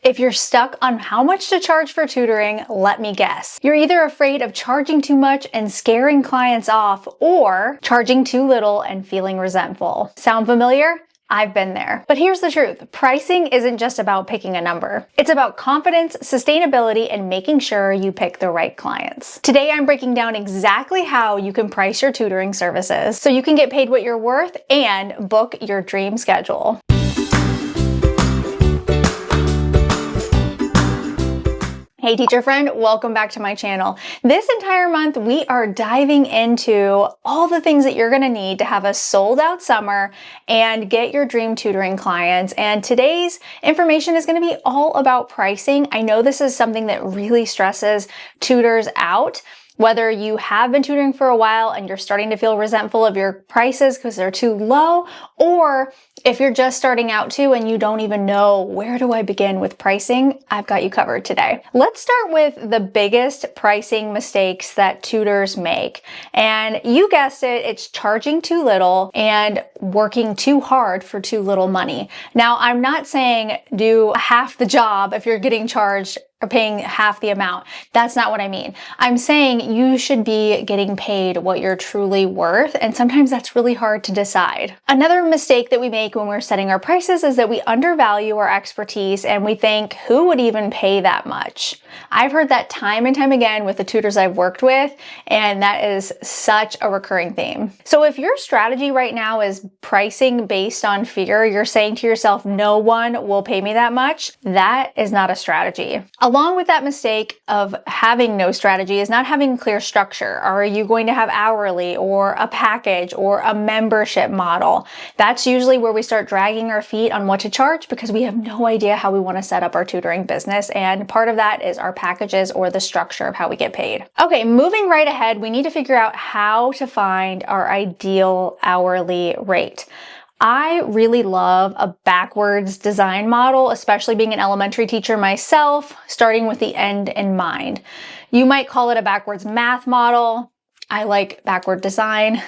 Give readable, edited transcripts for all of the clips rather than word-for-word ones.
If you're stuck on how much to charge for tutoring, let me guess. You're either afraid of charging too much and scaring clients off, or charging too little and feeling resentful. Sound familiar? I've been there. But here's the truth. Pricing isn't just about picking a number. It's about confidence, sustainability, and making sure you pick the right clients. Today, I'm breaking down exactly how you can price your tutoring services so you can get paid what you're worth and book your dream schedule. Hey teacher friend, welcome back to my channel. This entire month, we are diving into all the things that you're gonna need to have a sold out summer and get your dream tutoring clients. And today's information is gonna be all about pricing. I know this is something that really stresses tutors out. Whether you have been tutoring for a while and you're starting to feel resentful of your prices because they're too low, or if you're just starting out too and you don't even know where do I begin with pricing, I've got you covered today. Let's start with the biggest pricing mistakes that tutors make. And you guessed it, it's charging too little and working too hard for too little money. Now, I'm not saying do half the job if you're getting charged or paying half the amount. That's not what I mean. I'm saying you should be getting paid what you're truly worth, and sometimes that's really hard to decide. Another mistake that we make when we're setting our prices is that we undervalue our expertise and we think, who would even pay that much? I've heard that time and time again with the tutors I've worked with, and that is such a recurring theme. So if your strategy right now is pricing based on fear, you're saying to yourself, no one will pay me that much, that is not a strategy. Along with that mistake of having no strategy is not having clear structure. Are you going to have hourly or a package or a membership model? That's usually where we start dragging our feet on what to charge because we have no idea how we want to set up our tutoring business. And part of that is our packages or the structure of how we get paid. Okay, moving right ahead, we need to figure out how to find our ideal hourly rate. I really love a backwards design model, especially being an elementary teacher myself, starting with the end in mind. You might call it a backwards math model. I like backward design,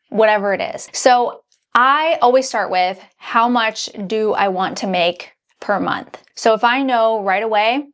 whatever it is. So I always start with how much do I want to make per month? So if I know right away,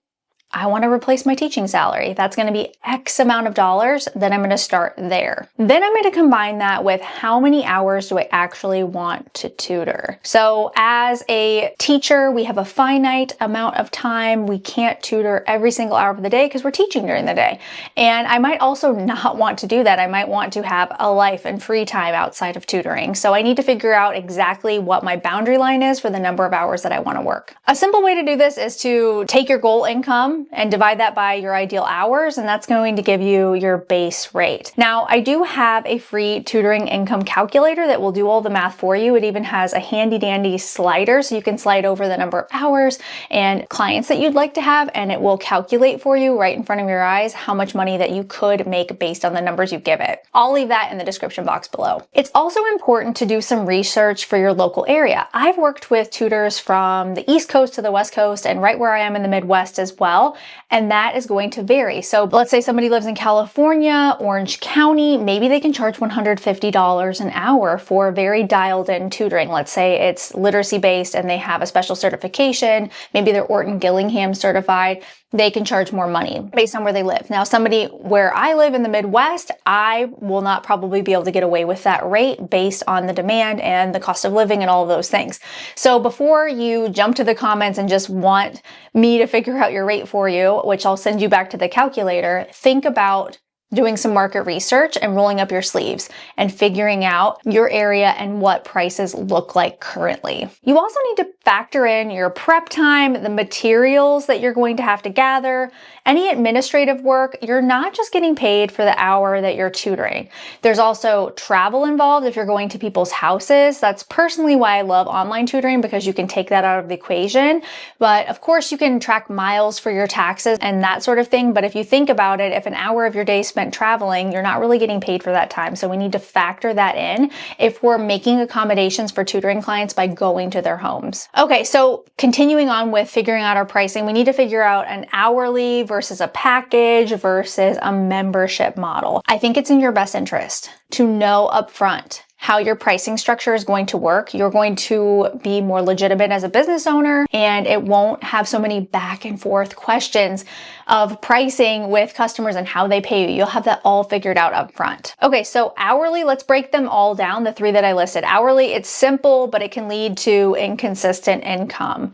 I want to replace my teaching salary. That's going to be X amount of dollars. Then I'm going to start there. Then I'm going to combine that with how many hours do I actually want to tutor. So as a teacher, we have a finite amount of time. We can't tutor every single hour of the day because we're teaching during the day. And I might also not want to do that. I might want to have a life and free time outside of tutoring. So I need to figure out exactly what my boundary line is for the number of hours that I want to work. A simple way to do this is to take your goal income and divide that by your ideal hours, and that's going to give you your base rate. Now, I do have a free tutoring income calculator that will do all the math for you. It even has a handy dandy slider, so you can slide over the number of hours and clients that you'd like to have, and it will calculate for you right in front of your eyes how much money that you could make based on the numbers you give it. I'll leave that in the description box below. It's also important to do some research for your local area. I've worked with tutors from the East Coast to the West Coast and right where I am in the Midwest as well. And that is going to vary. So let's say somebody lives in California, Orange County, maybe they can charge $150 an hour for very dialed in tutoring. Let's say it's literacy based and they have a special certification. Maybe they're Orton Gillingham certified. They can charge more money based on where they live. Now, somebody where I live in the Midwest, I will not probably be able to get away with that rate based on the demand and the cost of living and all of those things. So before you jump to the comments and just want me to figure out your rate for you, which I'll send you back to the calculator, think about doing some market research and rolling up your sleeves and figuring out your area and what prices look like currently. You also need to factor in your prep time, the materials that you're going to have to gather, any administrative work. You're not just getting paid for the hour that you're tutoring. There's also travel involved if you're going to people's houses. That's personally why I love online tutoring, because you can take that out of the equation. But of course you can track miles for your taxes and that sort of thing. But if you think about it, if an hour of your day is spent traveling, you're not really getting paid for that time. So we need to factor that in if we're making accommodations for tutoring clients by going to their homes. Okay, so continuing on with figuring out our pricing, we need to figure out an hourly versus a package versus a membership model. I think it's in your best interest to know upfront how your pricing structure is going to work. You're going to be more legitimate as a business owner, and it won't have so many back and forth questions of pricing with customers and how they pay you. You'll have that all figured out up front. Okay, so hourly, let's break them all down, the three that I listed. Hourly, it's simple, but it can lead to inconsistent income.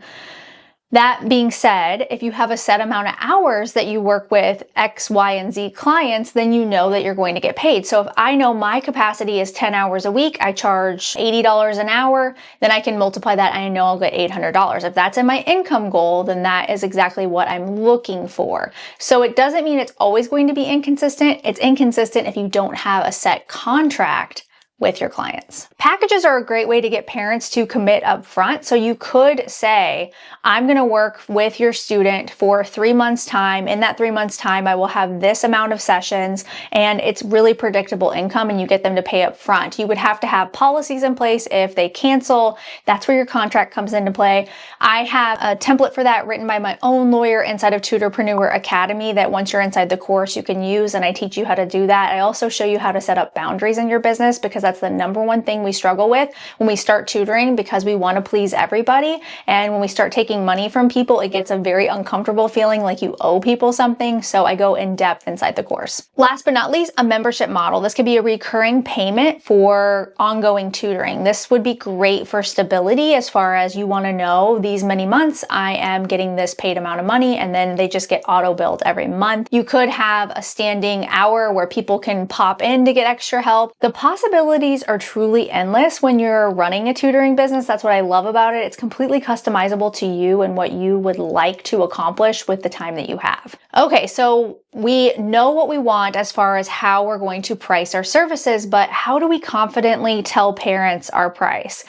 That being said, if you have a set amount of hours that you work with X, Y, and Z clients, then you know that you're going to get paid. So if I know my capacity is 10 hours a week, I charge $80 an hour, then I can multiply that and I know I'll get $800. If that's in my income goal, then that is exactly what I'm looking for. So it doesn't mean it's always going to be inconsistent. It's inconsistent if you don't have a set contract with your clients. Packages are a great way to get parents to commit up front. So you could say, I'm going to work with your student for 3 months time. In that 3 months time, I will have this amount of sessions, and it's really predictable income, and you get them to pay up front. You would have to have policies in place if they cancel. That's where your contract comes into play. I have a template for that written by my own lawyer inside of Tutorpreneur Academy that once you're inside the course, you can use, and I teach you how to do that. I also show you how to set up boundaries in your business, because that's the number one thing we struggle with when we start tutoring, because we want to please everybody. And when we start taking money from people, it gets a very uncomfortable feeling like you owe people something. So I go in depth inside the course. Last but not least, a membership model. This could be a recurring payment for ongoing tutoring. This would be great for stability, as far as you want to know these many months I am getting this paid amount of money, and then they just get auto billed every month. You could have a standing hour where people can pop in to get extra help. The possibilities are truly endless when you're running a tutoring business. That's what I love about it. It's completely customizable to you and what you would like to accomplish with the time that you have. Okay, so we know what we want as far as how we're going to price our services, but how do we confidently tell parents our price?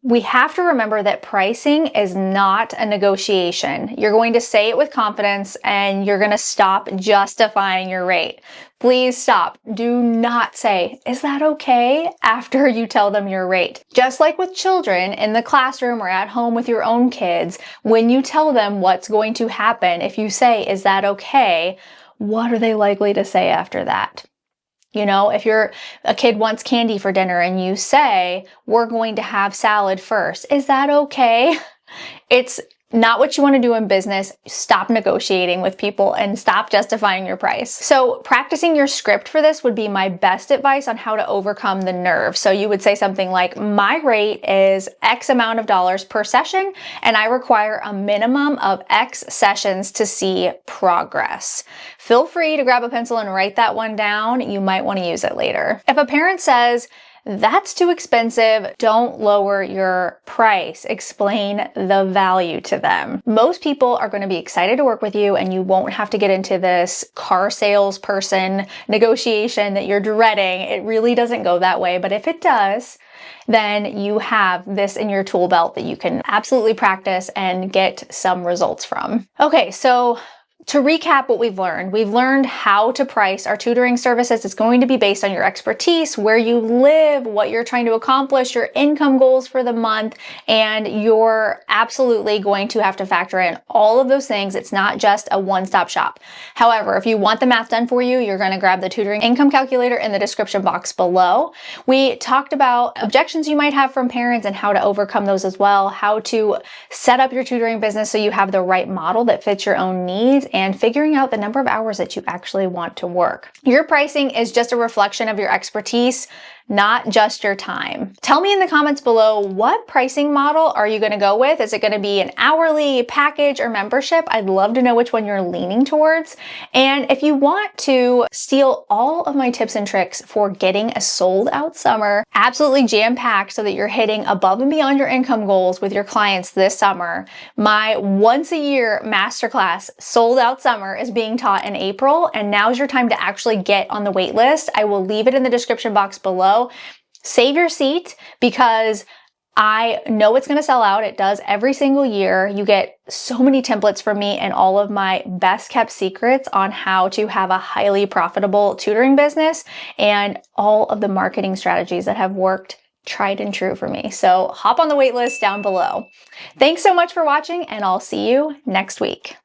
We have to remember that pricing is not a negotiation. You're going to say it with confidence, and you're going to stop justifying your rate. Please stop. Do not say, "Is that okay?" after you tell them your rate. Just like with children in the classroom or at home with your own kids, when you tell them what's going to happen, if you say, "Is that okay?" what are they likely to say after that? You know, if a kid wants candy for dinner and you say, "We're going to have salad first," is that okay? It's not what you want to do in business. Stop negotiating with people and stop justifying your price. So practicing your script for this would be my best advice on how to overcome the nerve. So you would say something like, "My rate is X amount of dollars per session, and I require a minimum of X sessions to see progress." Feel free to grab a pencil and write that one down. You might want to use it later. If a parent says, "That's too expensive," don't lower your price. Explain the value to them. Most people are going to be excited to work with you, and you won't have to get into this car salesperson negotiation that you're dreading. It really doesn't go that way, but if it does, then you have this in your tool belt that you can absolutely practice and get some results from. Okay, so to recap what we've learned how to price our tutoring services. It's going to be based on your expertise, where you live, what you're trying to accomplish, your income goals for the month, and you're absolutely going to have to factor in all of those things. It's not just a one-stop shop. However, if you want the math done for you, you're going to grab the tutoring income calculator in the description box below. We talked about objections you might have from parents and how to overcome those as well, how to set up your tutoring business so you have the right model that fits your own needs, and figuring out the number of hours that you actually want to work. Your pricing is just a reflection of your expertise, not just your time. Tell me in the comments below, what pricing model are you going to go with? Is it going to be an hourly, package, or membership? I'd love to know which one you're leaning towards. And if you want to steal all of my tips and tricks for getting a sold out summer, absolutely jam-packed so that you're hitting above and beyond your income goals with your clients this summer, my once a year masterclass Sold Out Summer is being taught in April, and now's your time to actually get on the wait list. I will leave it in the description box below. Save your seat, because I know it's going to sell out. It does every single year. You get so many templates from me and all of my best kept secrets on how to have a highly profitable tutoring business, and all of the marketing strategies that have worked tried and true for me. So hop on the wait list down below. Thanks so much for watching, and I'll see you next week.